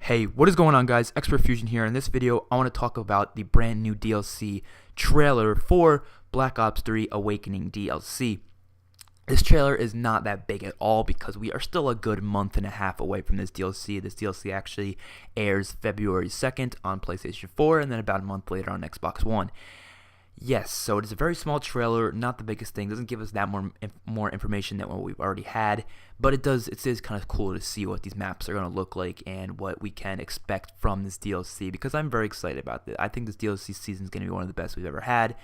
Hey, what is going on, guys? Xpertfusion here. In this video, I want to talk about the brand new DLC trailer for Black Ops 3 Awakening DLC. This trailer is not that big at all because we are still a good month and a half away from this DLC. This DLC actually airs February 2nd on PlayStation 4 and then about a month later on Xbox One. Yes, so it is a very small trailer, not the biggest thing. Doesn't give us that more information than what we've already had, but it is kind of cool to see what these maps are going to look like and what we can expect from this DLC, because I'm very excited about it. I think this DLC season is going to be one of the best we've ever had,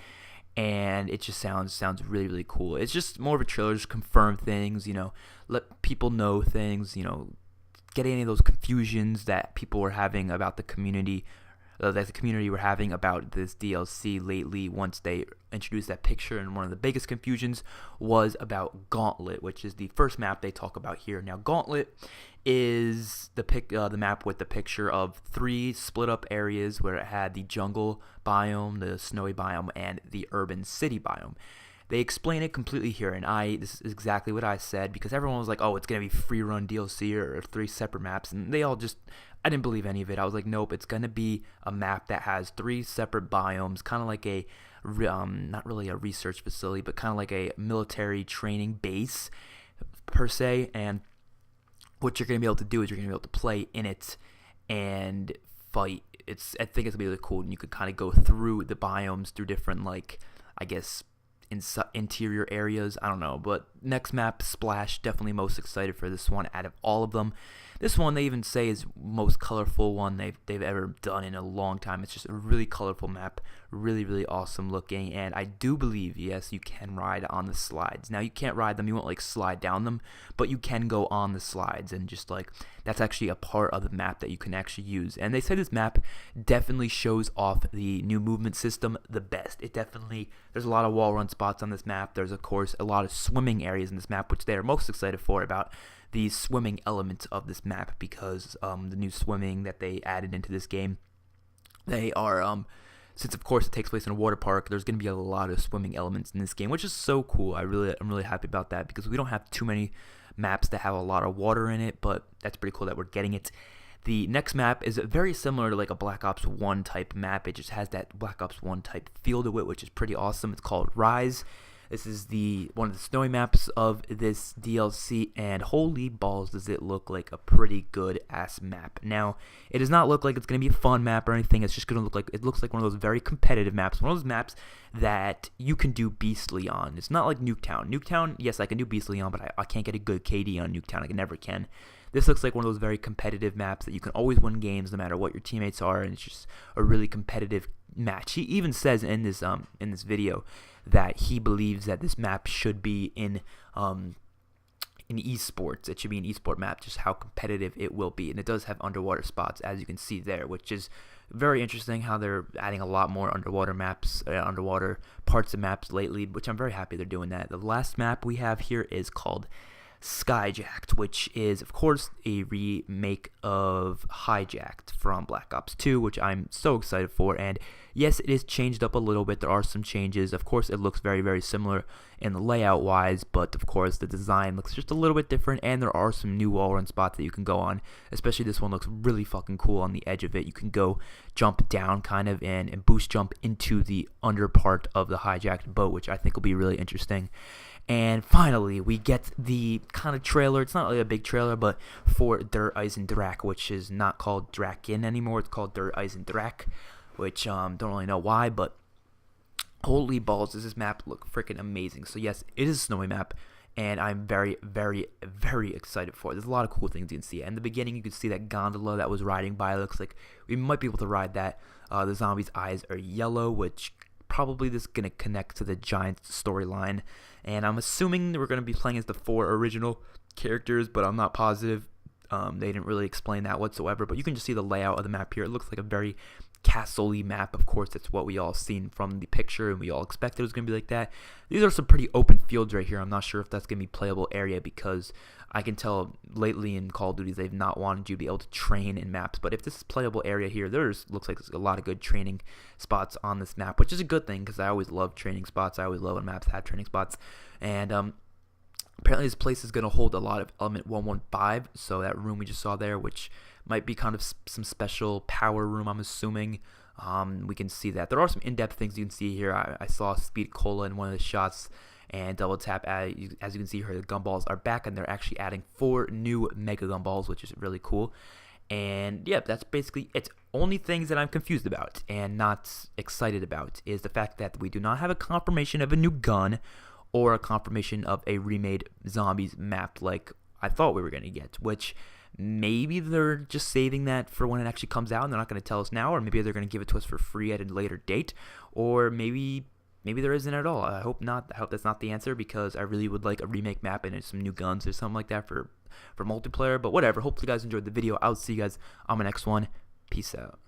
and it just sounds really cool. It's just more of a trailer, just confirm things, let people know things, get any of those confusions that people were having about the community. That the community were having about this DLC lately once they introduced that picture. And one of the biggest confusions was about Gauntlet, which is the first map they talk about here. Now, Gauntlet is the map with the picture of 3 split up areas where it had the jungle biome, the snowy biome, and the urban city biome. They explain it completely here, and this is exactly what I said, because everyone was like, oh, it's going to be free run DLC or 3 separate maps, and they all just, I didn't believe any of it. I was like, nope, it's going to be a map that has 3 separate biomes, kind of like a, not really a research facility, but kind of like a military training base, per se, and what you're going to be able to do is you're going to be able to play in it and fight. I think it's going to be really cool, and you could kind of go through the biomes through different, I guess, interior areas. I don't know, but next map, Splash, definitely most excited for this one out of all of them. This one they even say is most colorful one they've ever done in a long time. It's just a really colorful map, really awesome looking, and I do believe, yes, you can ride on the slides. Now, you can't ride them, you won't slide down them, but you can go on the slides, and just that's actually a part of the map that you can actually use. And they say this map definitely shows off the new movement system the best. There's a lot of wall run spots on this map. There's, of course, a lot of swimming areas in this map, which they are most excited for, about the swimming element of this map, because the new swimming that they added into this game, they are, since of course it takes place in a water park, there's going to be a lot of swimming elements in this game, which is so cool. I'm really happy about that, because we don't have too many maps that have a lot of water in it, but that's pretty cool that we're getting it. The next map is very similar to like a Black Ops 1 type map. It just has that Black Ops 1 type feel to it, which is pretty awesome. It's called Rise. This is one of the snowy maps of this DLC, and holy balls, does it look like a pretty good ass map. Now, it does not look like it's going to be a fun map or anything. It's just going to looks like one of those very competitive maps, one of those maps that you can do beastly on. It's not like Nuketown. Nuketown, yes, I can do beastly on, but I can't get a good KD on Nuketown. I never can. This looks like one of those very competitive maps that you can always win games no matter what your teammates are, and it's just a really competitive match. He even says in this video that he believes that this map should be in esports. It should be an esport map, just how competitive it will be. And it does have underwater spots, as you can see there, which is very interesting how they're adding a lot more underwater maps, underwater parts of maps lately, which I'm very happy they're doing that. The last map we have here is called Skyjacked, which is, of course, a remake of Hijacked from Black Ops 2, which I'm so excited for. And yes, it is changed up a little bit. There are some changes. Of course, it looks very similar in the layout wise, but of course the design looks just a little bit different, and there are some new wall run spots that you can go on. Especially this one looks really fucking cool on the edge of it. You can go jump down kind of and boost jump into the under part of the hijacked boat, which I think will be really interesting. And finally, we get the kind of trailer. It's not really a big trailer, but for Der Eisendrache, which is not called Draken anymore. It's called Der Eisendrache, which don't really know why, but holy balls, does this map look freaking amazing. So yes, it is a snowy map, and I'm very excited for it. There's a lot of cool things you can see. In the beginning, you can see that gondola that was riding by. It looks like we might be able to ride that. The zombies' eyes are yellow, which probably this is going to connect to the Giant storyline, and I'm assuming that we're going to be playing as the 4 original characters, but I'm not positive. They didn't really explain that whatsoever, but you can just see the layout of the map here. It looks like a very castle-y map. Of course, that's what we all seen from the picture, and we all expected it was going to be like that. These are some pretty open fields right here. I'm not sure if that's going to be playable area, because I can tell lately in Call of Duty they've not wanted you to be able to train in maps, but if this is playable area here, looks like there's a lot of good training spots on this map, which is a good thing, because I always love training spots. I always love when maps have training spots. And Apparently this place is going to hold a lot of element 115, so that room we just saw there, which might be kind of some special power room, I'm assuming. We can see that. There are some in-depth things you can see here. I saw Speed Cola in one of the shots, and Double Tap, as you can see here, the gumballs are back, and they're actually adding 4 new Mega Gumballs, which is really cool. And yeah, that's basically it. Only things that I'm confused about and not excited about is the fact that we do not have a confirmation of a new gun or a confirmation of a remade zombies map like I thought we were going to get, which maybe they're just saving that for when it actually comes out and they're not going to tell us now, or maybe they're going to give it to us for free at a later date, or maybe there isn't at all. I hope not. I hope that's not the answer, because I really would like a remake map and some new guns or something like that for multiplayer, but whatever. Hopefully you guys enjoyed the video. I'll see you guys on my next one. Peace out.